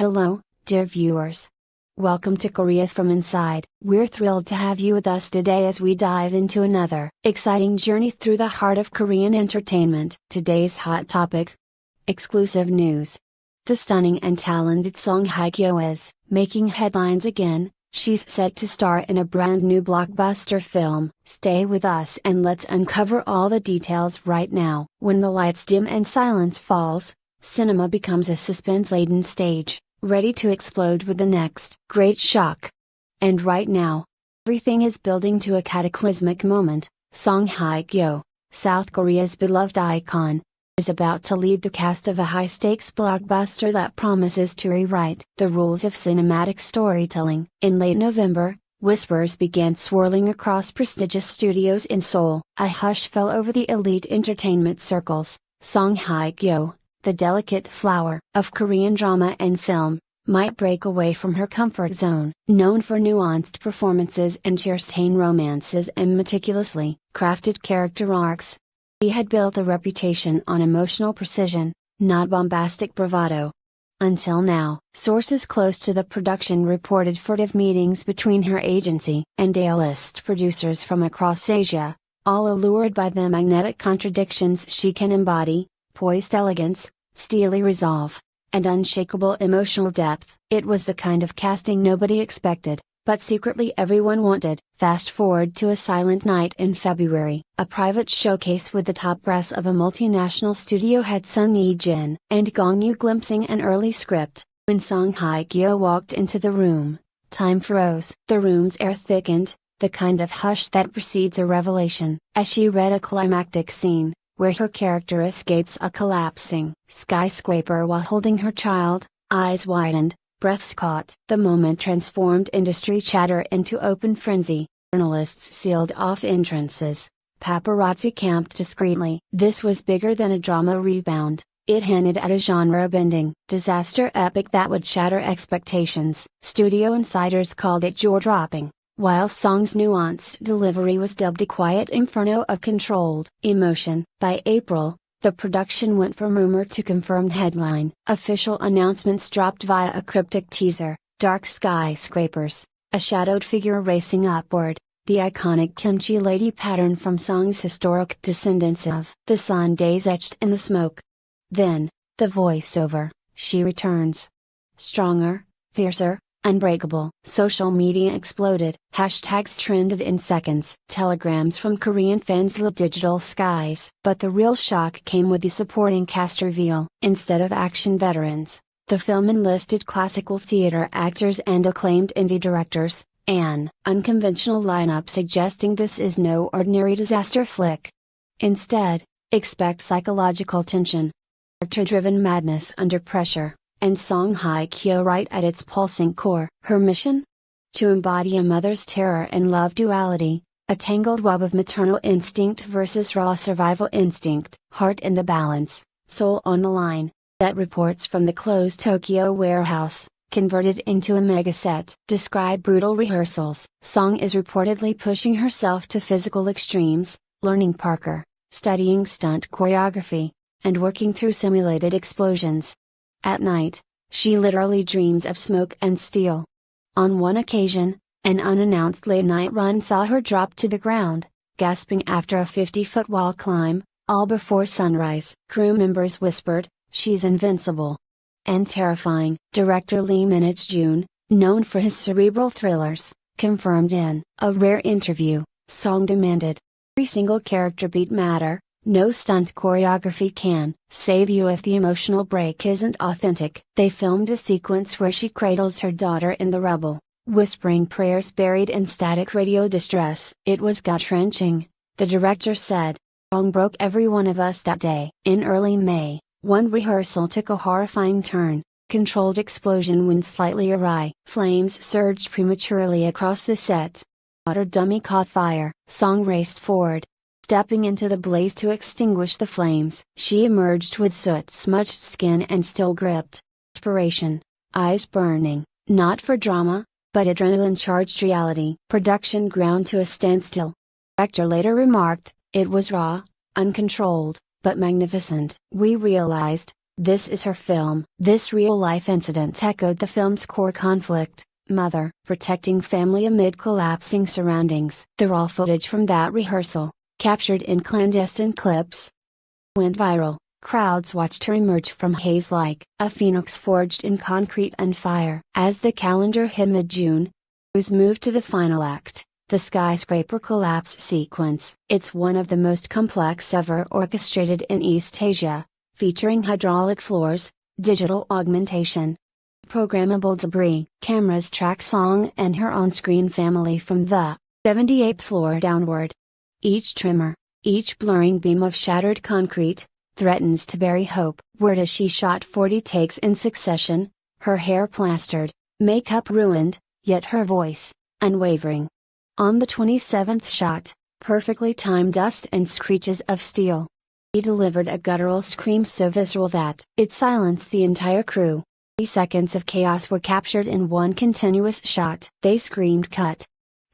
Hello, dear viewers. Welcome to Korea from Inside. We're thrilled to have you with us today as we dive into another exciting journey through the heart of Korean entertainment. Today's hot topic: exclusive news. The stunning and talented Song Hye-kyo is making headlines again. She's set to star in a brand new blockbuster film. Stay with us and let's uncover all the details right now. When the lights dim and silence falls, cinema becomes a suspense-laden stage, ready to explode with the next great shock. And right now, everything is building to a cataclysmic moment. Song Hye-kyo, South Korea's beloved icon, is about to lead the cast of a high-stakes blockbuster that promises to rewrite the rules of cinematic storytelling. In late November, whispers began swirling across prestigious studios in Seoul. A hush fell over the elite entertainment circles. Song Hye-kyo, the delicate flower of Korean drama and film, might break away from her comfort zone. Known for nuanced performances and tear-stained romances and meticulously crafted character arcs, she had built a reputation on emotional precision, not bombastic bravado. Until now, sources close to the production reported furtive meetings between her agency and A-list producers from across Asia, all allured by the magnetic contradictions she can embody: poised elegance, steely resolve, and unshakable emotional depth. It was the kind of casting nobody expected, but secretly everyone wanted. Fast forward to a silent night in February. A private showcase with the top brass of a multinational studio had Sung Yi-jin and Gong Yoo glimpsing an early script. When Song Hye-kyo walked into the room, time froze. The room's air thickened, the kind of hush that precedes a revelation, as she read a climactic scene, where her character escapes a collapsing skyscraper while holding her child. Eyes widened, breaths caught. The moment transformed industry chatter into open frenzy. Journalists sealed off entrances. Paparazzi camped discreetly. This was bigger than a drama rebound. It hinted at a genre-bending disaster epic that would shatter expectations. Studio insiders called it jaw-dropping, while Song's nuanced delivery was dubbed a quiet inferno of controlled emotion. By April, the production went from rumor to confirmed headline. Official announcements dropped via a cryptic teaser: dark skyscrapers, a shadowed figure racing upward, the iconic kimchi lady pattern from Song's historic Descendants of the Sun days etched in the smoke. Then, the voiceover: she returns. Stronger, fiercer, unbreakable. Social media exploded. Hashtags trended in seconds. Telegrams from Korean fans lit digital skies. But the real shock came with the supporting cast reveal. Instead of action veterans, the film enlisted classical theater actors and acclaimed indie directors, an unconventional lineup suggesting this is no ordinary disaster flick. Instead, expect psychological tension, character-driven madness under pressure, and Song Hye-kyo right at its pulsing core. Her mission? To embody a mother's terror and love duality, a tangled web of maternal instinct versus raw survival instinct. Heart in the balance, soul on the line. That reports from the closed Tokyo warehouse, converted into a megaset, describe brutal rehearsals. Song is reportedly pushing herself to physical extremes, learning parkour, studying stunt choreography, and working through simulated explosions. At night, she literally dreams of smoke and steel. On one occasion, an unannounced late-night run saw her drop to the ground, gasping after a 50-foot wall climb, all before sunrise. Crew members whispered, "She's invincible." And terrifying. Director Lee Min-jun, known for his cerebral thrillers, confirmed in a rare interview, Song demanded, "Every single character beat matter. No stunt choreography can save you if the emotional break isn't authentic." They filmed a sequence where she cradles her daughter in the rubble, whispering prayers buried in static radio distress. "It was gut-wrenching," the director said. "Song broke every one of us that day." In early May, one rehearsal took a horrifying turn. Controlled explosion went slightly awry. Flames surged prematurely across the set. Water dummy caught fire. Song raced forward, stepping into the blaze to extinguish the flames. She emerged with soot-smudged skin and still gripped inspiration, eyes burning, not for drama, but adrenaline-charged reality. Production ground to a standstill. Director later remarked, "It was raw, uncontrolled, but magnificent. We realized, This is her film. This real-life incident echoed the film's core conflict: mother, protecting family amid collapsing surroundings. The raw footage from that rehearsal, captured in clandestine clips, went viral. Crowds watched her emerge from haze like a phoenix forged in concrete and fire. As the calendar hit mid-June, was moved to the final act, the skyscraper collapse sequence. It's one of the most complex ever orchestrated in East Asia, featuring hydraulic floors, digital augmentation, programmable debris. Cameras track Song and her on-screen family from the 78th floor downward. Each tremor, each blurring beam of shattered concrete, threatens to bury hope. Where does she shot 40 takes in succession, her hair plastered, makeup ruined, yet her voice, unwavering. On the 27th shot, perfectly timed dust and screeches of steel. He delivered a guttural scream so visceral that it silenced the entire crew. 30 seconds of chaos were captured in one continuous shot. They screamed cut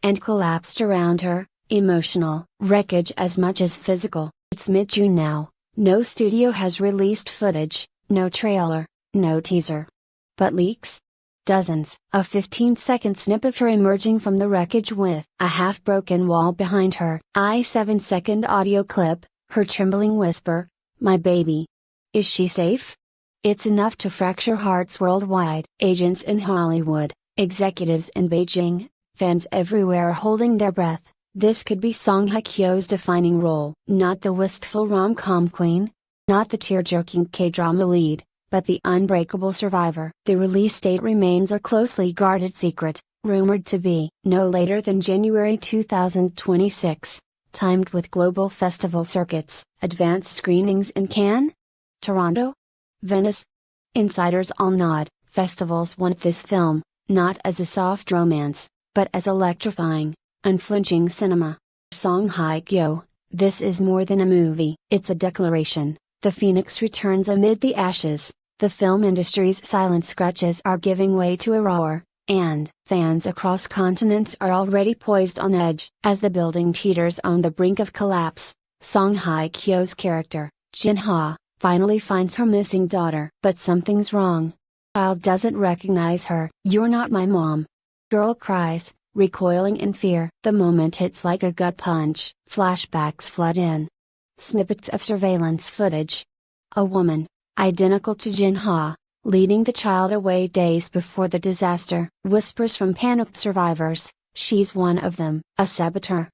and collapsed around her, emotional wreckage as much as physical. It's mid-June now. No studio has released footage, no trailer, no teaser. But leaks? Dozens. A 15-second snip of her emerging from the wreckage with a half-broken wall behind her. A 7-second audio clip, her trembling whisper, "My baby. Is she safe?" It's enough to fracture hearts worldwide. Agents in Hollywood, executives in Beijing, fans everywhere are holding their breath. This could be Song Hye-kyo's defining role. Not the wistful rom-com queen, not the tear-jerking K-drama lead, but the unbreakable survivor. The release date remains a closely guarded secret, rumored to be no later than January 2026, timed with global festival circuits. Advanced screenings in Cannes, Toronto, Venice. Insiders all nod. Festivals want this film, not as a soft romance, but as electrifying, unflinching cinema. Song Hye-kyo, this is more than a movie. It's a declaration. The phoenix returns amid the ashes. The film industry's silent scratches are giving way to a roar, and fans across continents are already poised on edge. As the building teeters on the brink of collapse, Song Hye-kyo's character, Jin-ha, finally finds her missing daughter. But something's wrong. Child doesn't recognize her. "You're not my mom." Girl cries, recoiling in fear. The moment hits like a gut punch. Flashbacks flood in. Snippets of surveillance footage. A woman, identical to Jin-ha, leading the child away days before the disaster. Whispers from panicked survivors, she's one of them. A saboteur.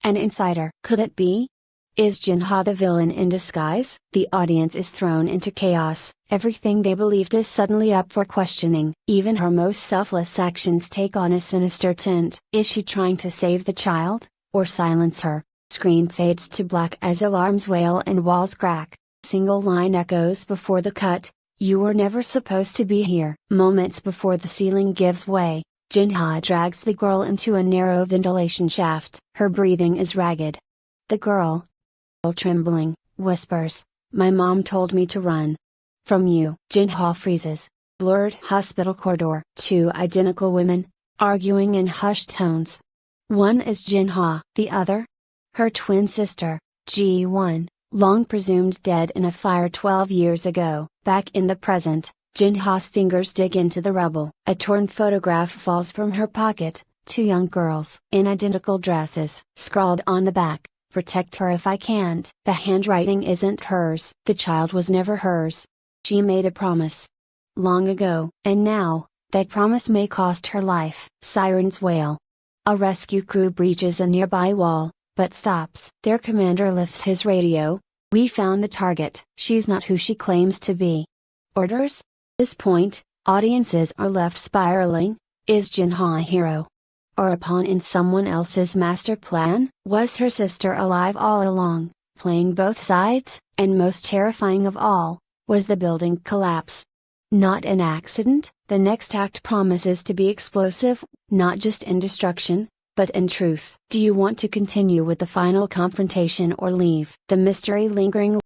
An insider. Could it be? Is Jin-ha the villain in disguise? The audience is thrown into chaos. Everything they believed is suddenly up for questioning. Even her most selfless actions take on a sinister tint. Is she trying to save the child, or silence her? Screen fades to black as alarms wail and walls crack. Single line echoes before the cut, "You were never supposed to be here." Moments before the ceiling gives way, Jin-ha drags the girl into a narrow ventilation shaft. Her breathing is ragged. The girl, trembling, whispers, "My mom told me to run from you." Jin-ha freezes. Blurred hospital corridor. Two identical women, arguing in hushed tones. One is Jin-ha. The other? Her twin sister, Ji-won, long presumed dead in a fire 12 years ago. Back in the present, Jin-ha's fingers dig into the rubble. A torn photograph falls from her pocket. Two young girls, in identical dresses. Scrawled on the back, "Protect her if I can't." The handwriting isn't hers. The child was never hers. She made a promise. Long ago. And now, that promise may cost her life. Sirens wail. A rescue crew breaches a nearby wall, but stops. Their commander lifts his radio. "We found the target." She's not who she claims to be. Orders? At this point, audiences are left spiraling. Is Jin-ha a hero, or a pawn in someone else's master plan? Was her sister alive all along, playing both sides? And most terrifying of all, was the building collapse not an accident? The next act promises to be explosive, not just in destruction, but in truth. Do you want to continue with the final confrontation or leave the mystery lingering?